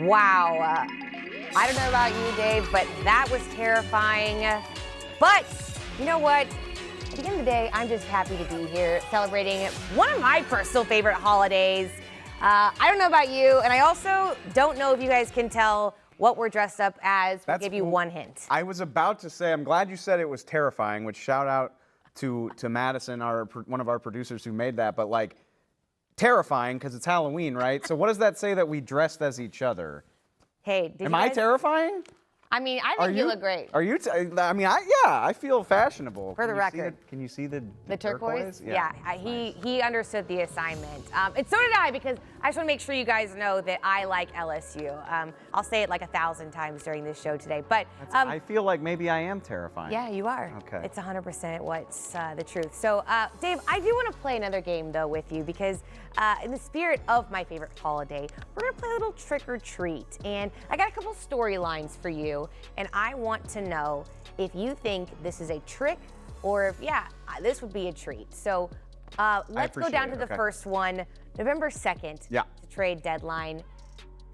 Wow. I don't know about you, Dave, but that was terrifying. But you know what? At the end of the day, I'm just happy to be here celebrating one of my personal favorite holidays. I don't know about you, and I also don't know if you guys can tell what we're dressed up as. We'll give you one hint. I was about to say, I'm glad you said it was terrifying, which shout out to Madison, one of our producers who made that, but like terrifying because it's Halloween, right? So what does that say that we dressed as each other? Hey, Am I terrifying? I mean, I think you look great. Are you? I feel fashionable. For the record. Can you see the turquoise? Yeah, he understood the assignment. And so did I, because I just want to make sure you guys know that I like LSU. I'll say it like 1,000 times during this show today. But I feel like maybe I am terrifying. Yeah, you are. Okay. It's 100% what's the truth. So, Dave, I do want to play another game, though, with you, because in the spirit of my favorite holiday, we're going to play a little trick or treat. And I got a couple storylines for you, and I want to know if you think this is a trick or if, this would be a treat. So let's go down to the first one. November 2nd, the trade deadline.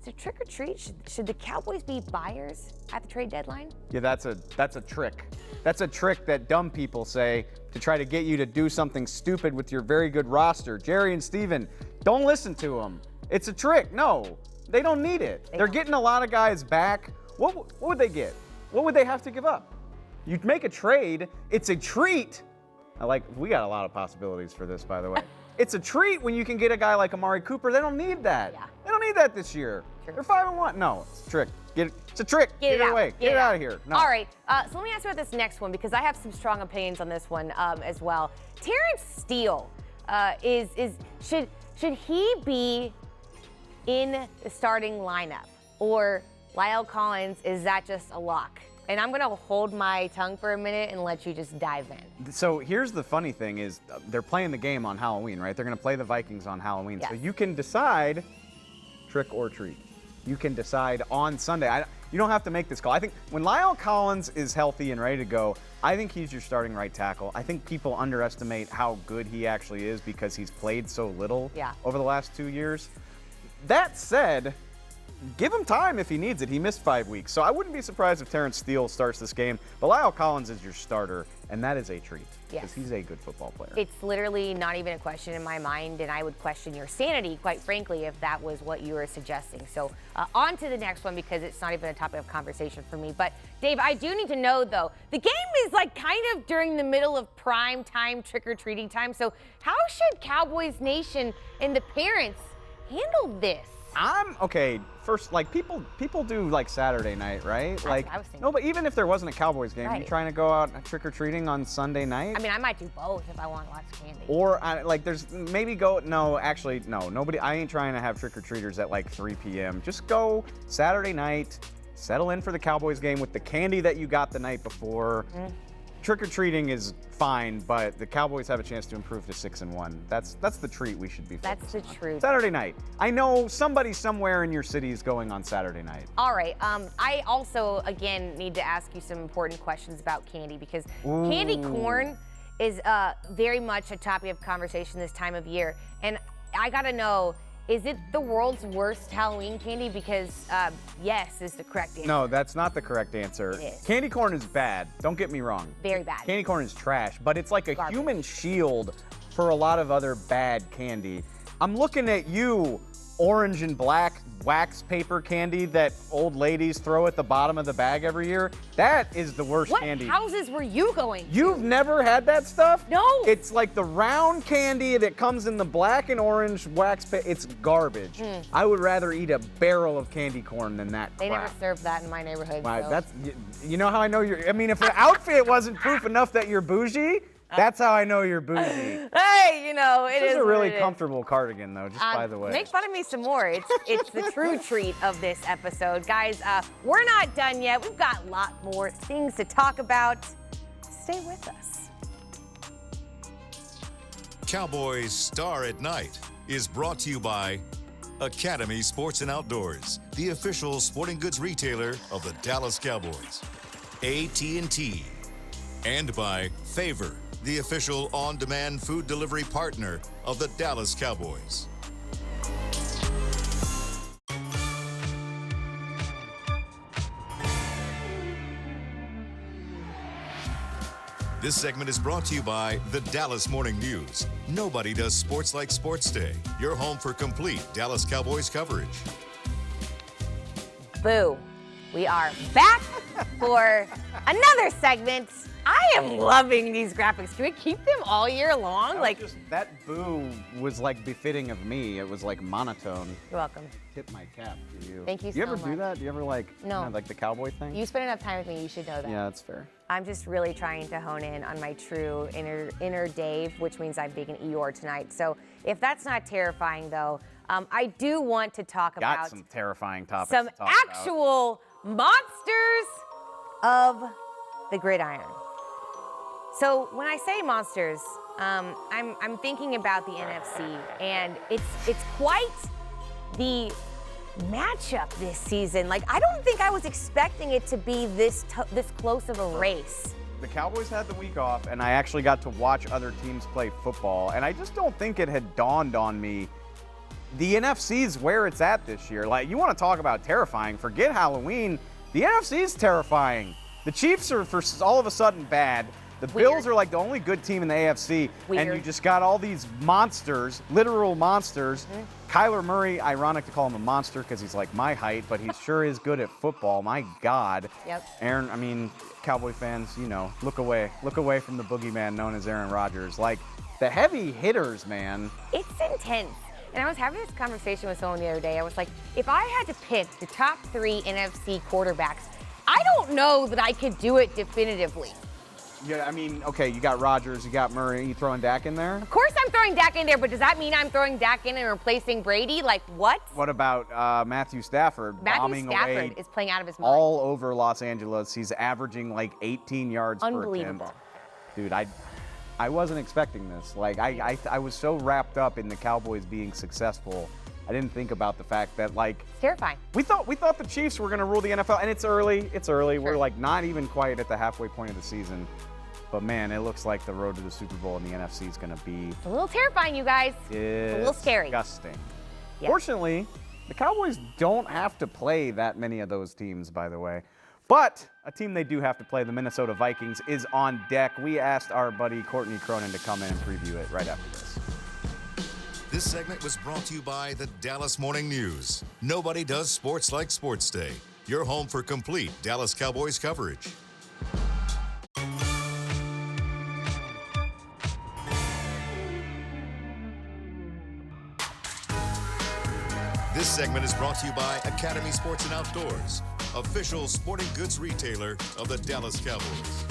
Is it trick or treat? Should the Cowboys be buyers at the trade deadline? Yeah, that's a trick. That's a trick that dumb people say to try to get you to do something stupid with your very good roster. Jerry and Steven, don't listen to them. It's a trick. No, they don't need it. They're getting a lot of guys back. What would they get? What would they have to give up? You'd make a trade. It's a treat. We got a lot of possibilities for this, by the way. It's a treat when you can get a guy like Amari Cooper. They don't need that. Yeah. They don't need that this year. True. They're 5-1. No, it's a trick. It's a trick. Get it away. Get it out of here. No. All right. So let me ask you about this next one, because I have some strong opinions on this one as well. Terrence Steele should he be in the starting lineup, or Lyle Collins, is that just a lock? And I'm going to hold my tongue for a minute and let you just dive in. So here's the funny thing is they're playing the game on Halloween, right? They're going to play the Vikings on Halloween. Yes. So you can decide trick or treat. You can decide on Sunday. You don't have to make this call. I think when Lyle Collins is healthy and ready to go, I think he's your starting right tackle. I think people underestimate how good he actually is because he's played so little over the last 2 years. That said, give him time if he needs it. He missed 5 weeks. So I wouldn't be surprised if Terrence Steele starts this game. But Lyle Collins is your starter, and that is a treat. Because he's a good football player. It's literally not even a question in my mind, and I would question your sanity, quite frankly, if that was what you were suggesting. So on to the next one, because it's not even a topic of conversation for me. But, Dave, I do need to know, though, the game is kind of during the middle of prime time, trick-or-treating time. So how should Cowboys Nation and the parents handle this? First, people do Saturday night, right? That's what I was thinking. No, but even if there wasn't a Cowboys game, you trying to go out trick-or-treating on Sunday night? I mean, I might do both if I want lots of candy. Or there's no, nobody. I ain't trying to have trick-or-treaters at 3 p.m. Just go Saturday night, settle in for the Cowboys game with the candy that you got the night before. Trick-or-treating is fine, but the Cowboys have a chance to improve to 6-1. That's the treat we should be focusing on. That's the truth. Saturday night. I know somebody somewhere in your city is going on Saturday night. All right. I also, again, need to ask you some important questions about candy, because candy corn is very much a topic of conversation this time of year. And I got to know, is it the world's worst Halloween candy? Because yes is the correct answer. No, that's not the correct answer. It is. Candy corn is bad. Don't get me wrong. Very bad. Candy corn is trash, but it's like a human shield for a lot of other bad candy. I'm looking at you, orange and black wax paper candy that old ladies throw at the bottom of the bag every year. That is the worst candy. What houses were you going to? You've never had that stuff? No. It's like the round candy that comes in the black and orange wax paper. It's garbage. I would rather eat a barrel of candy corn than that crap. They never served that in my neighborhood. Wow, that's, you know how I know you're, if the outfit wasn't proof enough that you're bougie, that's how I know you're bougie. Hey, it is a really comfortable cardigan, though, just by the way. Make fun of me some more. It's the true treat of this episode. Guys, we're not done yet. We've got a lot more things to talk about. Stay with us. Cowboys Star at Night is brought to you by Academy Sports and Outdoors, the official sporting goods retailer of the Dallas Cowboys, AT&T, and by Favor, the official on-demand food delivery partner of the Dallas Cowboys. This segment is brought to you by the Dallas Morning News. Nobody does sports like Sports Day. Your home for complete Dallas Cowboys coverage. Boo. We are back for another segment. I am loving these graphics. Can we keep them all year long? That boo was like befitting of me. It was like monotone. You're welcome. Tip my cap to you. Thank you Do you so ever do much. that? Do you ever like, No. like the cowboy thing? You spend enough time with me, you should know that. Yeah, that's fair. I'm just really trying to hone in on my true inner Dave, which means I'm being an Eeyore tonight. So if that's not terrifying, though, I do want to talk Got about some terrifying topics some to talk about. actual monsters of the gridiron. So when I say monsters, I'm thinking about the NFC, and it's quite the matchup this season. Like, I don't think I was expecting it to be this close of a race. The Cowboys had the week off, and I actually got to watch other teams play football, and I just don't think it had dawned on me. The NFC's where it's at this year. Like, you want to talk about terrifying, forget Halloween. The NFC's terrifying. The Chiefs are for all of a sudden bad. The Bills are like the only good team in the AFC, and you just got all these monsters, literal monsters. Kyler Murray, ironic to call him a monster because he's like my height, but he sure is good at football. My God. Yep. Aaron, I mean, Cowboy fans, you know, look away from the boogeyman known as Aaron Rodgers. Like, the heavy hitters, man. It's intense. And I was having this conversation with someone the other day. I was like, if I had to pick the top 3 NFC quarterbacks, I don't know that I could do it definitively. Yeah, I mean, okay, you got Rodgers, you got Murray, you throwing Dak in there? Of course I'm throwing Dak in there, but does that mean I'm throwing Dak in and replacing Brady? Like, what? What about Matthew Stafford bombing Matthew Stafford away is playing out of his mind. all over Los Angeles? He's averaging like 18 yards per attempt. Unbelievable. Dude, I wasn't expecting this. Like, I was so wrapped up in the Cowboys being successful, I didn't think about the fact that, like, It's terrifying. we thought the Chiefs were going to rule the NFL, and it's early. Sure. We're like not even quite at the halfway point of the season. But man, it looks like the road to the Super Bowl in the NFC is going to be It's a little terrifying, you guys. It's a little scary. disgusting. Yeah. Fortunately, the Cowboys don't have to play that many of those teams, by the way. But a team they do have to play, the Minnesota Vikings, is on deck. We asked our buddy Courtney Cronin to come in and preview it right after this. This segment was brought to you by the Dallas Morning News. Nobody does sports like Sports Day. Your home for complete Dallas Cowboys coverage. This segment is brought to you by Academy Sports and Outdoors, official sporting goods retailer of the Dallas Cowboys.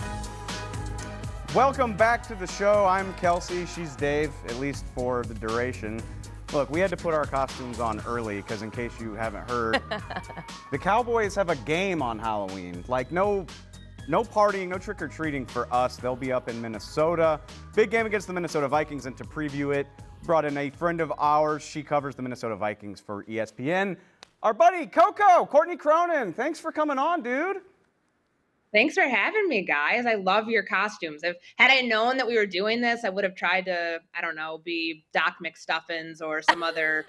Welcome back to the show. I'm Kelsey. She's Dave, at least for the duration. Look, we had to put our costumes on early because in case you haven't heard, the Cowboys have a game on Halloween. Like, no partying, no trick-or-treating for us. They'll be up in Minnesota. Big game against the Minnesota Vikings, and to preview it, brought in a friend of ours. She covers the Minnesota Vikings for ESPN. Our buddy, Courtney Cronin. Thanks for coming on, dude. Thanks for having me, guys. I love your costumes. Had I known that we were doing this, I would have tried to, I don't know, be Doc McStuffins or some other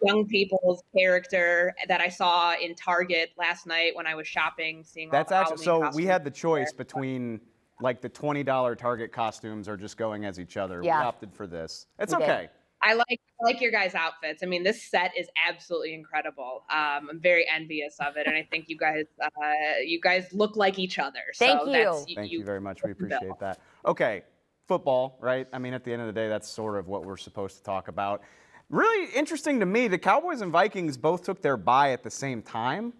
young people's character that I saw in Target last night when I was shopping, seeing That's all the actually, Halloween so we had the costumes choice there. between like the $20 Target costumes or just going as each other. Yeah. We opted for this. It's We did. okay. I like your guys' outfits. I mean, this set is absolutely incredible. I'm very envious of it, and I think you guys look like each other. Thank so you. That's, Thank you very much. We Bill. appreciate that. Okay, football, right? I mean, at the end of the day, that's sort of what we're supposed to talk about. Really interesting to me, the Cowboys and Vikings both took their bye at the same time.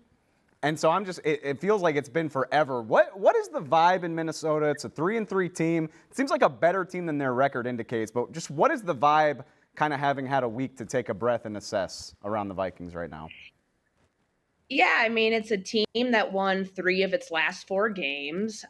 And so it feels like it's been forever. What is the vibe in Minnesota? It's a 3-3 team. It seems like a better team than their record indicates, but just what is the vibe kind of having had a week to take a breath and assess around the Vikings right now? Yeah, I mean, it's a team that won 3 of its last 4 games.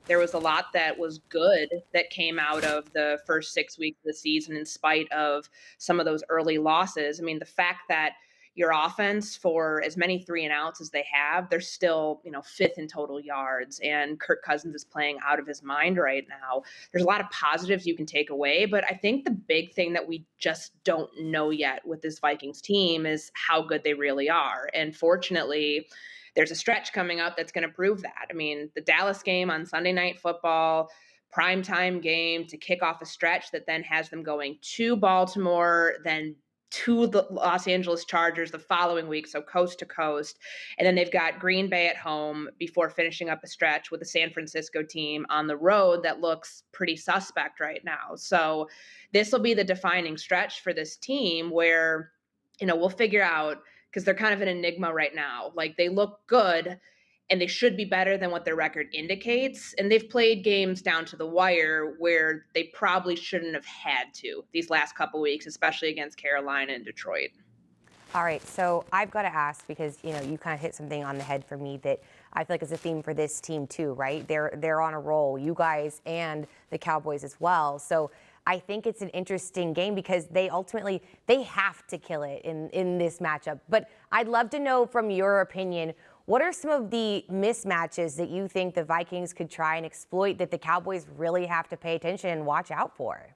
There was a lot that was good that came out of the first 6 weeks of the season in spite of some of those early losses. I mean, the fact that your offense, for as many 3 and outs as they have, they're still, 5th in total yards, and Kirk Cousins is playing out of his mind right now. There's a lot of positives you can take away, but I think the big thing that we just don't know yet with this Vikings team is how good they really are. And fortunately, there's a stretch coming up that's going to prove that. I mean, the Dallas game on Sunday Night Football, primetime game to kick off a stretch that then has them going to Baltimore, then to the Los Angeles Chargers the following week, so coast to coast. And then they've got Green Bay at home before finishing up a stretch with the San Francisco team on the road that looks pretty suspect right now. So this will be the defining stretch for this team where, we'll figure out, because they're kind of an enigma right now. Like, they look good and they should be better than what their record indicates. And they've played games down to the wire where they probably shouldn't have had to these last couple weeks, especially against Carolina and Detroit. All right, so I've got to ask, because you kind of hit something on the head for me that I feel like is a theme for this team too, right? They're on a roll, you guys and the Cowboys as well. So I think it's an interesting game because they have to kill it in this matchup. But I'd love to know from your opinion, what are some of the mismatches that you think the Vikings could try and exploit that the Cowboys really have to pay attention and watch out for?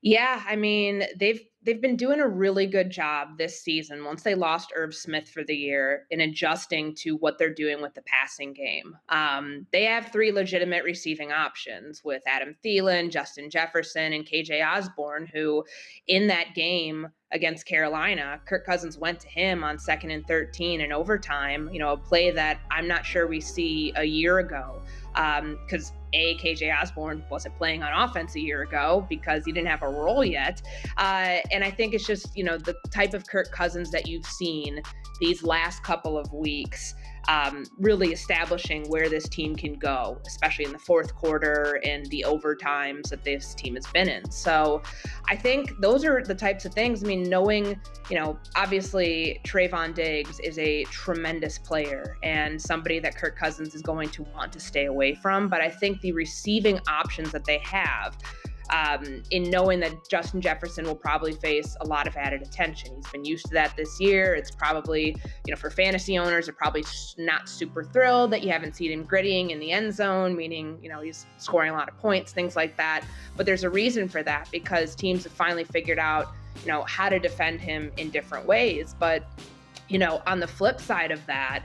Yeah, I mean, they've been doing a really good job this season once they lost Irv Smith for the year in adjusting to what they're doing with the passing game. They have 3 legitimate receiving options with Adam Thielen, Justin Jefferson, and KJ Osborne, who in that game against Carolina, Kirk Cousins went to him on 2nd and 13 in overtime, a play that I'm not sure we see a year ago. Because KJ Osborne wasn't playing on offense a year ago because he didn't have a role yet. And I think it's just, the type of Kirk Cousins that you've seen these last couple of weeks, really establishing where this team can go, especially in the fourth quarter and the overtimes that this team has been in. So I think those are the types of things. I mean, knowing, obviously Trayvon Diggs is a tremendous player and somebody that Kirk Cousins is going to want to stay away from. But I think the receiving options that they have, in knowing that Justin Jefferson will probably face a lot of added attention. He's been used to that this year. It's probably, for fantasy owners, they're probably not super thrilled that you haven't seen him grittying in the end zone, meaning, he's scoring a lot of points, things like that. But there's a reason for that because teams have finally figured out, how to defend him in different ways. But, on the flip side of that,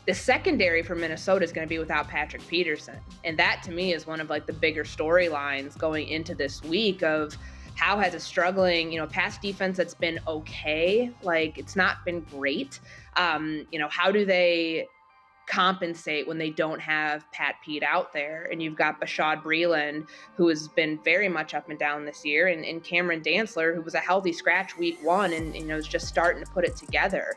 the secondary for Minnesota is going to be without Patrick Peterson. And that to me is one of the bigger storylines going into this week of how has a struggling, pass defense that's been okay. It's not been great. How do they compensate when they don't have Pat Pete out there? And you've got Bashaud Breeland, who has been very much up and down this year, and Cameron Dantzler, who was a healthy scratch week 1 and is just starting to put it together.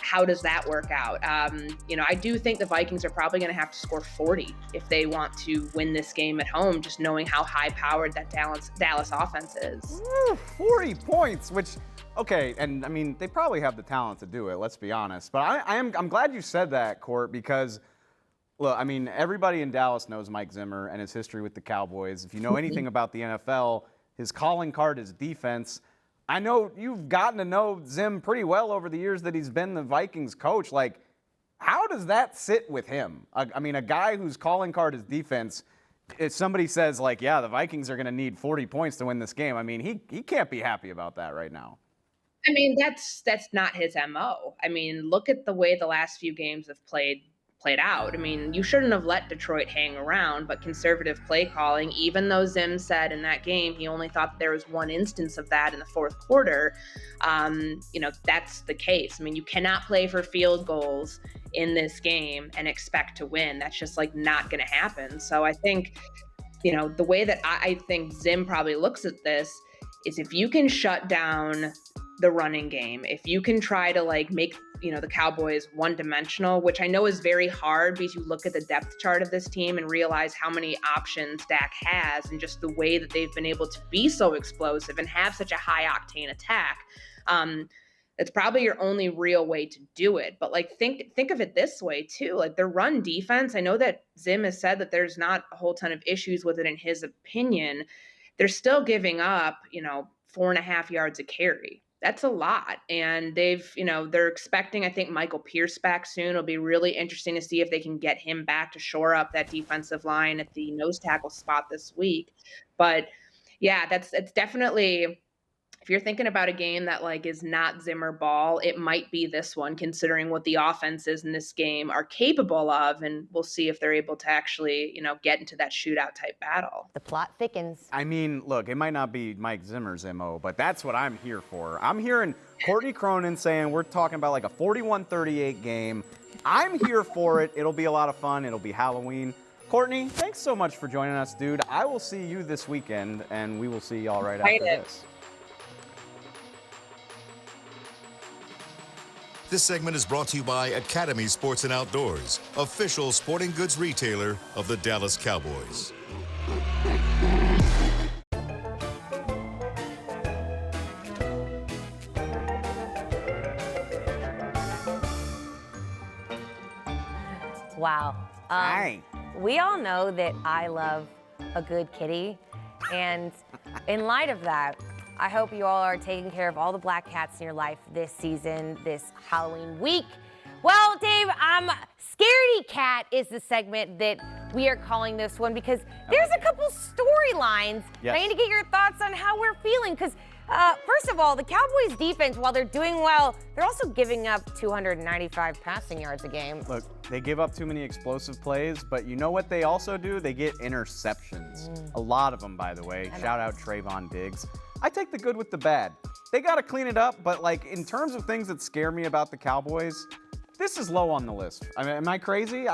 How does that work out? I do think the Vikings are probably going to have to score 40 if they want to win this game at home, just knowing how high-powered that Dallas offense is. Ooh, 40 points, which, okay, and I mean, they probably have the talent to do it, let's be honest. But I'm glad you said that, Court, because, look, I mean, everybody in Dallas knows Mike Zimmer and his history with the Cowboys. If you know anything about the NFL, his calling card is defense. I know you've gotten to know Zim pretty well over the years that he's been the Vikings coach. How does that sit with him? I mean, a guy whose calling card is defense, if somebody says, yeah, the Vikings are going to need 40 points to win this game, I mean, he can't be happy about that right now. I mean, that's not his MO. I mean, look at the way the last few games have played out. I mean, you shouldn't have let Detroit hang around, but conservative play calling, even though Zim said in that game he only thought that there was one instance of that in the fourth quarter, that's the case. I mean, you cannot play for field goals in this game and expect to win. That's just not going to happen. So I think, the way that I think Zim probably looks at this is if you can shut down the running game, if you can try to make the Cowboys one-dimensional, which I know is very hard because you look at the depth chart of this team and realize how many options Dak has and just the way that they've been able to be so explosive and have such a high-octane attack. It's probably your only real way to do it. But think of it this way too. Their run defense, I know that Zim has said that there's not a whole ton of issues with it in his opinion. They're still giving up, 4.5 yards a carry. That's a lot. And they're expecting, I think, Michael Pierce back soon. It'll be really interesting to see if they can get him back to shore up that defensive line at the nose tackle spot this week. But yeah, it's definitely if you're thinking about a game that like is not Zimmer ball, it might be this one, considering what the offenses in this game are capable of, and we'll see if they're able to actually, get into that shootout type battle. The plot thickens. I mean, look, it might not be Mike Zimmer's MO, but that's what I'm here for. I'm hearing Courtney Cronin saying we're talking about like a 41-38 game. I'm here for it. It'll be a lot of fun. It'll be Halloween. Courtney, thanks so much for joining us, dude. I will see you this weekend, and we will see y'all right after this. This segment is brought to you by Academy Sports and Outdoors, official sporting goods retailer of the Dallas Cowboys. Wow. Hi. We all know that I love a good kitty, and in light of that, I hope you all are taking care of all the black cats in your life this season, this Halloween week. Well, Dave, Scaredy Cat is the segment that we are calling this one because there's a couple storylines. Yes. I need to get your thoughts on how we're feeling because, first of all, the Cowboys defense, while they're doing well, they're also giving up 295 passing yards a game. Look, they give up too many explosive plays, but you know what they also do? They get interceptions. A lot of them, by the way. Shout out Trayvon Diggs. I take the good with the bad. They got to clean it up, but like in terms of things that scare me about the Cowboys, this is low on the list. I mean, am I crazy?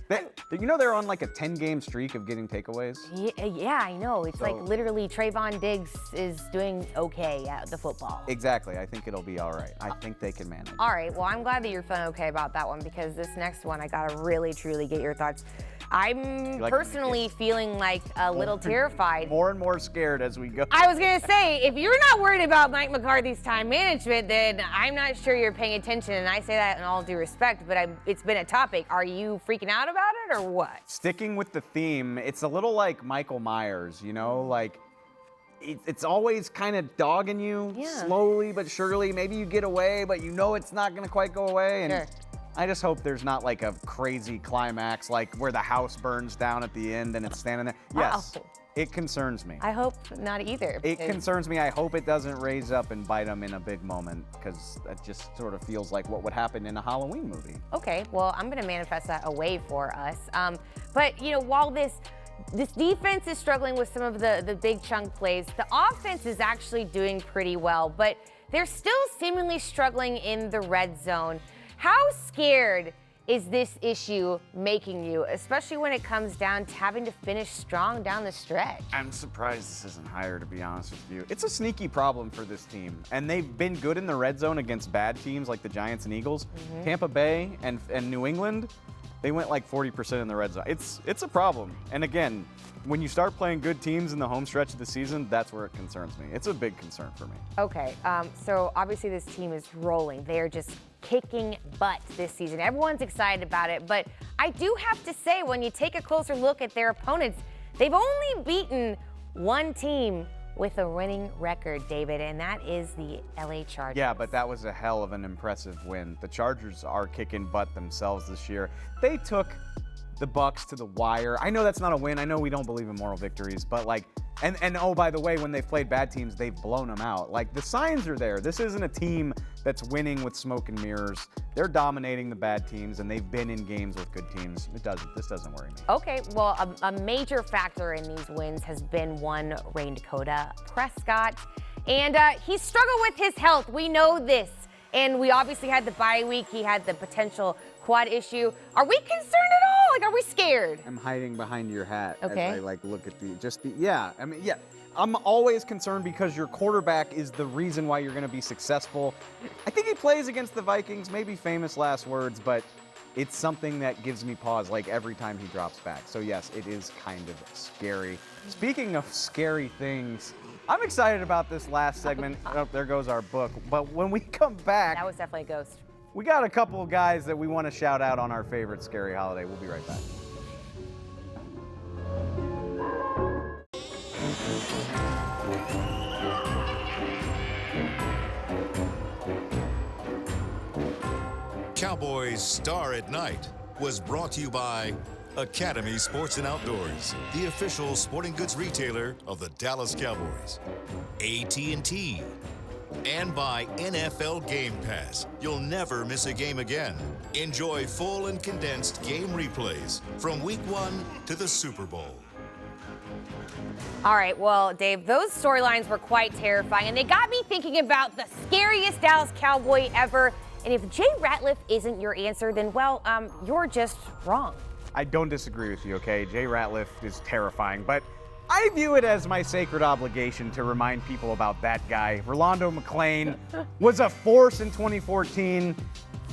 They're on like a 10-game streak of getting takeaways. Yeah, I know. It's like literally Trayvon Diggs is doing okay at the football. Exactly. I think it'll be all right. I think they can manage. All right. Well, I'm glad that you're feeling okay about that one because this next one, I got to really, truly get your thoughts. I'm personally feeling like a little terrified. More and more scared as we go. I was going to say, if you're not worried about Mike McCarthy's time management, then I'm not sure you're paying attention. And I say that in all due respect, but it's been a topic. Are you freaking out about it or what? Sticking with the theme, it's a little like Michael Myers, like it's always kind of dogging you slowly but surely. Maybe you get away, but it's not going to quite go away. And sure. I just hope there's not like a crazy climax, like where the house burns down at the end and it's standing there. Yes, it concerns me. I hope not either. It concerns me. I hope it doesn't raise up and bite them in a big moment because that just sort of feels like what would happen in a Halloween movie. Okay, well, I'm going to manifest that away for us. But, while this defense is struggling with some of the big chunk plays, the offense is actually doing pretty well, but they're still seemingly struggling in the red zone. How scared is this issue making you, especially when it comes down to having to finish strong down the stretch? I'm surprised this isn't higher, to be honest with you. It's a sneaky problem for this team, and they've been good in the red zone against bad teams like the Giants and Eagles. Tampa Bay and New England, they went like 40% in the red zone. It's a problem. And again, when you start playing good teams in the home stretch of the season, that's where it concerns me. It's a big concern for me. Okay, so obviously this team is rolling. They are just kicking butt this season. Everyone's excited about it, but I do have to say, when you take a closer look at their opponents, they've only beaten one team with a winning record, David, and that is the LA Chargers. Yeah, but that was a hell of an impressive win. The Chargers are kicking butt themselves this year. They took the Bucs to the wire. I know that's not a win. I know we don't believe in moral victories, but and oh, by the way, when they've played bad teams, they've blown them out. Like, the signs are there. This isn't a team that's winning with smoke and mirrors. They're dominating the bad teams, and they've been in games with good teams. This doesn't worry me. Okay, well, a major factor in these wins has been one Ray Dakota Prescott, and he struggled with his health. We know this, and we obviously had the bye week. He had the potential quad issue. Are we concerned at all? Like, are we scared? I'm hiding behind your hat okay. as I look at yeah. I'm always concerned because your quarterback is the reason why you're going to be successful. I think he plays against the Vikings, maybe famous last words, but it's something that gives me pause like every time he drops back. So yes, it is kind of scary. Speaking of scary things, I'm excited about this last segment. Oh, there goes our book. But when we come back, that was definitely a ghost. We got a couple of guys that we want to shout out on our favorite scary holiday. We'll be right back. Cowboys Star at Night was brought to you by Academy Sports and Outdoors, the official sporting goods retailer of the Dallas Cowboys. AT&T. And by NFL Game Pass. You'll never miss a game again. Enjoy full and condensed game replays from Week 1 to the Super Bowl. All right, well, Dave, those storylines were quite terrifying, and they got me thinking about the scariest Dallas Cowboy ever. And if Jay Ratliff isn't your answer, then, well, you're just wrong. I don't disagree with you, okay? Jay Ratliff is terrifying, but I view it as my sacred obligation to remind people about that guy. Rolando McClain was a force in 2014.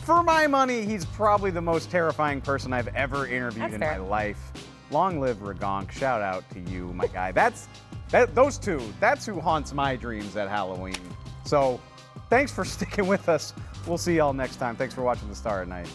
For my money, he's probably the most terrifying person I've ever interviewed in my life. Long live Ragonk. Shout out to you, my guy. Those two, that's who haunts my dreams at Halloween. So thanks for sticking with us. We'll see y'all next time. Thanks for watching The Star at Night.